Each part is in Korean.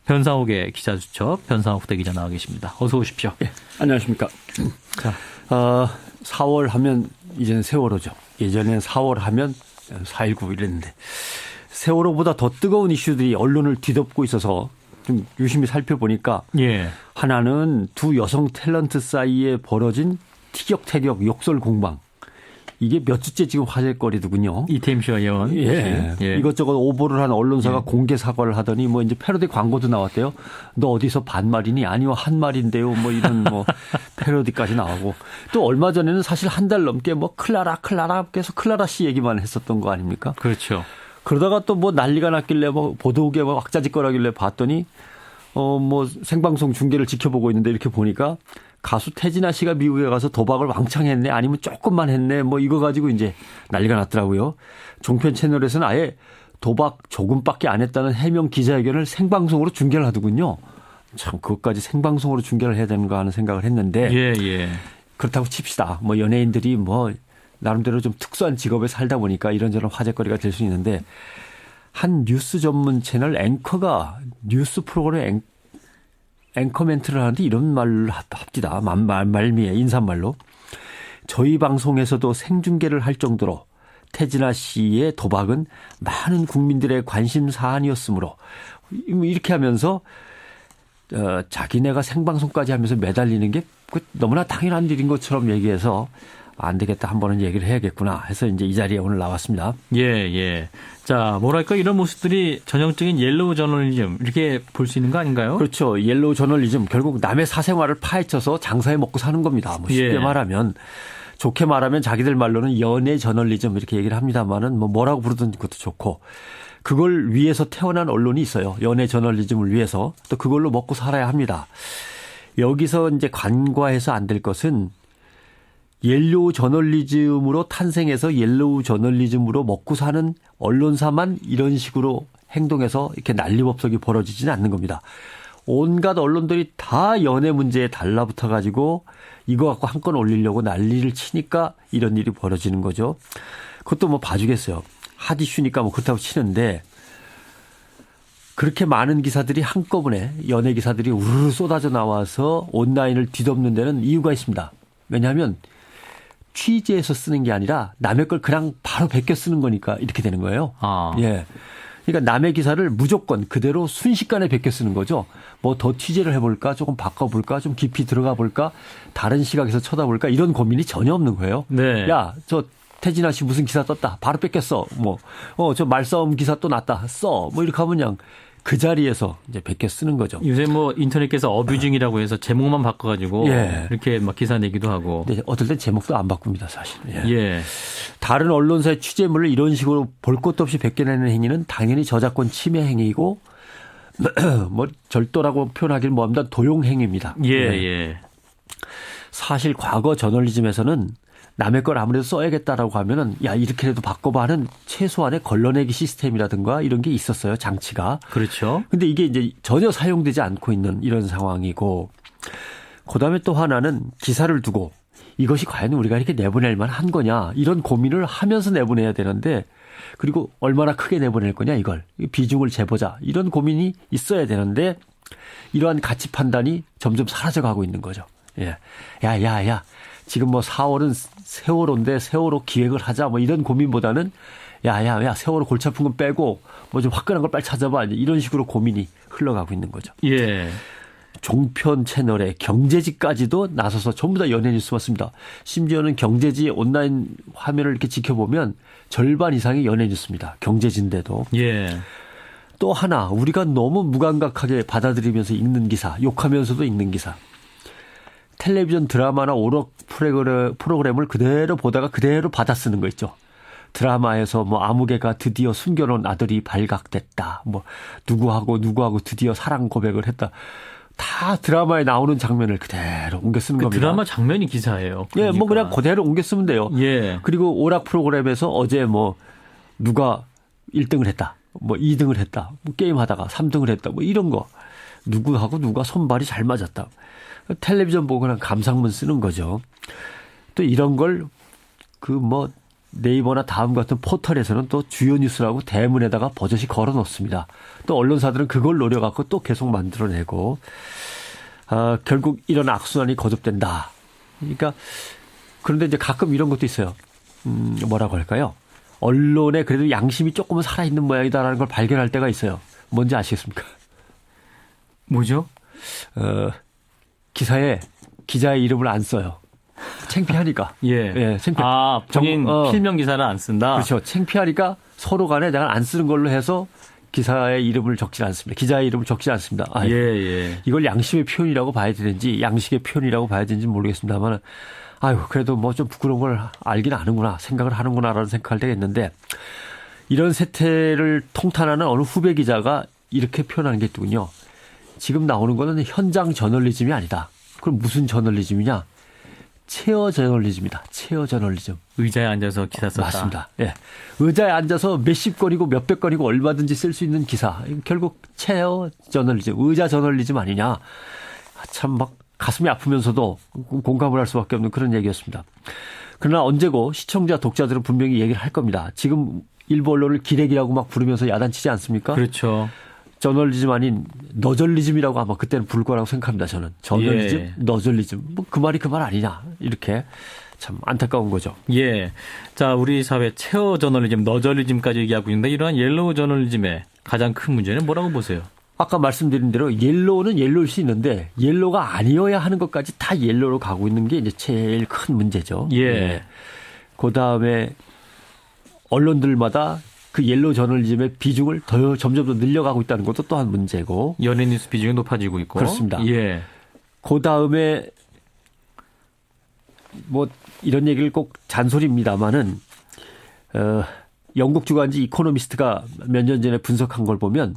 변상욱의 기자수첩 변상욱 부대기자 나와 계십니다. 어서 오십시오. 예, 안녕하십니까. 자, 4월 하면 이제는 세월호죠. 예전엔 4월 하면 4.19 이랬는데 세월호보다 더 뜨거운 이슈들이 언론을 뒤덮고 있어서 좀 유심히 살펴보니까 예. 하나는 두 여성 탤런트 사이에 벌어진 티격태격 욕설 공방. 이게 몇 주째 지금 화제거리더군요. 이태임 씨와 예원. 예. 예. 이것저것 오보를 한 언론사가 공개 사과를 하더니 뭐 이제 패러디 광고도 나왔대요. 너 어디서 반말이니? 아니요, 한말인데요. 뭐 이런 뭐 패러디까지 나오고. 또 얼마 전에는 사실 한 달 넘게 뭐 클라라 계속 클라라 씨 얘기만 했었던 거 아닙니까? 그렇죠. 그러다가 또 뭐 난리가 났길래 뭐 보도국에 뭐 왁자지껄하길래 봤더니 뭐 생방송 중계를 지켜보고 있는데 이렇게 보니까 가수 태진아 씨가 미국에 가서 도박을 왕창 했네 아니면 조금만 했네 뭐 이거 가지고 이제 난리가 났더라고요. 종편 채널에서는 아예 도박 조금밖에 안 했다는 해명 기자회견을 생방송으로 중계를 하더군요. 참 그것까지 생방송으로 중계를 해야 되는가 하는 생각을 했는데 예. 그렇다고 칩시다. 뭐 연예인들이 뭐 나름대로 좀 특수한 직업에 살다 보니까 이런저런 화제거리가 될 수 있는데 한 뉴스 전문 채널 앵커가 뉴스 프로그램 앵커 멘트를 하는데 이런 말을 합디다. 말미에 인사말로. 저희 방송에서도 생중계를 할 정도로 태진아 씨의 도박은 많은 국민들의 관심 사안이었으므로 이렇게 하면서 자기네가 생방송까지 하면서 매달리는 게 너무나 당연한 일인 것처럼 얘기해서 안 되겠다. 한 번은 얘기를 해야겠구나 해서 이제 이 자리에 오늘 나왔습니다. 예. 자, 뭐랄까 이런 모습들이 전형적인 옐로우 저널리즘 이렇게 볼 수 있는 거 아닌가요? 그렇죠. 옐로우 저널리즘 결국 남의 사생활을 파헤쳐서 장사해 먹고 사는 겁니다. 뭐 쉽게 말하면 좋게 말하면 자기들 말로는 연예 저널리즘 이렇게 얘기를 합니다만은 뭐라고 부르든 그것도 좋고 그걸 위해서 태어난 언론이 있어요. 연예 저널리즘을 위해서 또 그걸로 먹고 살아야 합니다. 여기서 이제 간과해서 안 될 것은 옐로우 저널리즘으로 탄생해서 옐로우 저널리즘으로 먹고 사는 언론사만 이런 식으로 행동해서 이렇게 난리법석이 벌어지지는 않는 겁니다. 온갖 언론들이 다 연예 문제에 달라붙어 가지고 이거 갖고 한 건 올리려고 난리를 치니까 이런 일이 벌어지는 거죠. 그것도 뭐 봐주겠어요. 핫 이슈니까 뭐 그렇다고 치는데 그렇게 많은 기사들이 한꺼번에 연예 기사들이 우르르 쏟아져 나와서 온라인을 뒤덮는 데는 이유가 있습니다. 왜냐하면 취재해서 쓰는 게 아니라 남의 걸 그냥 바로 베껴 쓰는 거니까 이렇게 되는 거예요. 예. 그러니까 남의 기사를 무조건 그대로 순식간에 베껴 쓰는 거죠. 뭐 더 취재를 해볼까, 조금 바꿔볼까, 좀 깊이 들어가 볼까, 다른 시각에서 쳐다볼까 이런 고민이 전혀 없는 거예요. 네. 야, 저 태진아 씨 무슨 기사 떴다. 바로 뺏겼어. 저 말싸움 기사 또 났다. 써. 뭐 이렇게 하면 그냥 그 자리에서 이제 베껴 쓰는 거죠. 요새 뭐 인터넷에서 어뷰징이라고 해서 제목만 바꿔가지고 예. 이렇게 막 기사 내기도 하고. 근데 어떨 땐 제목도 안 바꿉니다, 사실. 예. 다른 언론사의 취재물을 이런 식으로 볼 것도 없이 베껴내는 행위는 당연히 저작권 침해 행위이고 뭐 절도라고 표현하기는 뭐합니다. 도용 행위입니다. 예. 사실 과거 저널리즘에서는 남의 걸 아무래도 써야겠다라고 하면은 야 이렇게라도 바꿔봐 하는 최소한의 걸러내기 시스템이라든가 이런 게 있었어요. 장치가. 그렇죠. 근데 이게 이제 전혀 사용되지 않고 있는 이런 상황이고 그다음에 또 하나는 기사를 두고 이것이 과연 우리가 이렇게 내보낼 만한 거냐 이런 고민을 하면서 내보내야 되는데 그리고 얼마나 크게 내보낼 거냐 이걸 비중을 재보자 이런 고민이 있어야 되는데 이러한 가치 판단이 점점 사라져가고 있는 거죠. 예. 야. 지금 뭐 4월은 세월호인데 세월호 기획을 하자 뭐 이런 고민보다는 야 세월호 골치 아픈 건 빼고 뭐 좀 화끈한 걸 빨리 찾아봐 이런 식으로 고민이 흘러가고 있는 거죠. 예. 종편 채널에 경제지까지도 나서서 전부 다 연예 뉴스만 씁니다. 심지어는 경제지 온라인 화면을 이렇게 지켜보면 절반 이상이 연예 뉴스입니다. 경제지인데도. 예. 또 하나 우리가 너무 무감각하게 받아들이면서 읽는 기사, 욕하면서도 읽는 기사. 텔레비전 드라마나 오락 프로그램을 그대로 보다가 그대로 받아 쓰는 거 있죠. 드라마에서 뭐 아무개가 드디어 숨겨놓은 아들이 발각됐다. 뭐 누구하고 드디어 사랑 고백을 했다. 다 드라마에 나오는 장면을 그대로 옮겨 쓰는 겁니다. 드라마 장면이 기사예요. 그러니까. 예, 뭐 그냥 그대로 옮겨 쓰면 돼요. 예. 그리고 오락 프로그램에서 어제 뭐 누가 1등을 했다. 뭐 2등을 했다. 뭐 게임하다가 3등을 했다. 뭐 이런 거. 누구하고 누가 손발이 잘 맞았다. 텔레비전 보고 그냥 감상문 쓰는 거죠. 또 이런 걸 네이버나 다음 같은 포털에서는 또 주요 뉴스라고 대문에다가 버젓이 걸어 놓습니다. 또 언론사들은 그걸 노려갖고 또 계속 만들어내고, 결국 이런 악순환이 거듭된다. 그러니까, 그런데 이제 가끔 이런 것도 있어요. 뭐라고 할까요? 언론에 그래도 양심이 조금은 살아있는 모양이다라는 걸 발견할 때가 있어요. 뭔지 아시겠습니까? 뭐죠? 기사에 기자의 이름을 안 써요. 창피하니까. 예. 창피해. 본인 필명 기사를 안 쓴다? 그렇죠. 창피하니까 서로 간에 내가 안 쓰는 걸로 해서 기사의 이름을 적지 않습니다. 기자의 이름을 적지 않습니다. 이걸 양심의 표현이라고 봐야 되는지 양식의 표현이라고 봐야 되는지 모르겠습니다만 그래도 뭐 좀 부끄러운 걸 알긴 아는구나, 생각을 하는구나라는 생각할 때가 있는데, 이런 세태를 통탄하는 어느 후배 기자가 이렇게 표현하는 게 있더군요. 지금 나오는 거는 현장 저널리즘이 아니다. 그럼 무슨 저널리즘이냐? 체어 저널리즘이다. 체어 저널리즘. 의자에 앉아서 기사 썼다. 맞습니다. 예. 의자에 앉아서 몇십 건이고 몇백 건이고 얼마든지 쓸 수 있는 기사. 결국 체어 저널리즘, 의자 저널리즘 아니냐. 참 막 가슴이 아프면서도 공감을 할 수밖에 없는 그런 얘기였습니다. 그러나 언제고 시청자, 독자들은 분명히 얘기를 할 겁니다. 지금 일부 언론을 기레기라고 막 부르면서 야단치지 않습니까? 그렇죠. 저널리즘 아닌 너절리즘이라고 아마 그때는 부를 거라고 생각합니다. 저는. 저널리즘, 예. 너절리즘. 뭐 그 말이 그 말 아니냐. 이렇게 참 안타까운 거죠. 예. 자, 우리 사회 체어 저널리즘, 너절리즘까지 얘기하고 있는데 이러한 옐로우 저널리즘의 가장 큰 문제는 뭐라고 보세요? 아까 말씀드린 대로 옐로우는 옐로우일 수 있는데 옐로우가 아니어야 하는 것까지 다 옐로우로 가고 있는 게 이제 제일 큰 문제죠. 예. 그다음에 언론들마다 그 옐로우 저널리즘의 비중을 점점 더 늘려가고 있다는 것도 또한 문제고. 연예 뉴스 비중이 높아지고 있고. 그렇습니다. 예. 그다음에 뭐 이런 얘기를 꼭 잔소리입니다마는 영국 주간지 이코노미스트가 몇 년 전에 분석한 걸 보면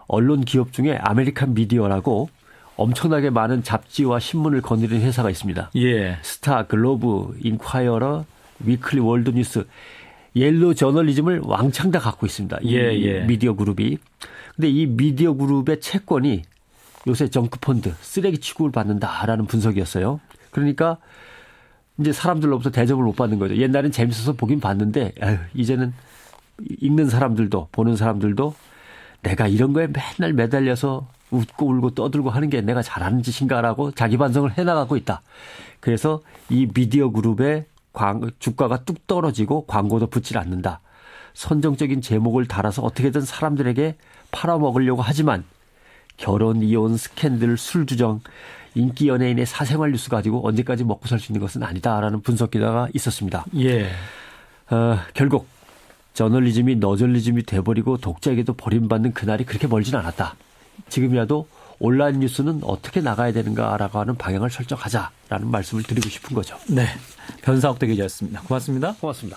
언론 기업 중에 아메리칸 미디어라고 엄청나게 많은 잡지와 신문을 거느리는 회사가 있습니다. 예. 스타, 글로브, 인콰이어러, 위클리 월드 뉴스, 옐로우 저널리즘을 왕창 다 갖고 있습니다. 이 미디어 그룹이. 근데 이 미디어 그룹의 채권이 요새 정크 펀드, 쓰레기 취급을 받는다라는 분석이었어요. 그러니까 이제 사람들로부터 대접을 못 받는 거죠. 옛날엔 재밌어서 보긴 봤는데 이제는 읽는 사람들도 보는 사람들도 내가 이런 거에 맨날 매달려서 웃고 울고 떠들고 하는 게 내가 잘하는 짓인가라고 자기 반성을 해나가고 있다. 그래서 이 미디어 그룹의 주가가 뚝 떨어지고 광고도 붙질 않는다. 선정적인 제목을 달아서 어떻게든 사람들에게 팔아먹으려고 하지만 결혼, 이혼, 스캔들, 술주정, 인기 연예인의 사생활 뉴스 가지고 언제까지 먹고 살 수 있는 것은 아니다라는 분석 기사가 있었습니다. 예. 결국 저널리즘이 너절리즘이 돼버리고 독자에게도 버림받는 그날이 그렇게 멀진 않았다. 지금이라도 온라인 뉴스는 어떻게 나가야 되는가라고 하는 방향을 설정하자라는 말씀을 드리고 싶은 거죠. 네. 변사옥대 기자였습니다. 고맙습니다. 고맙습니다.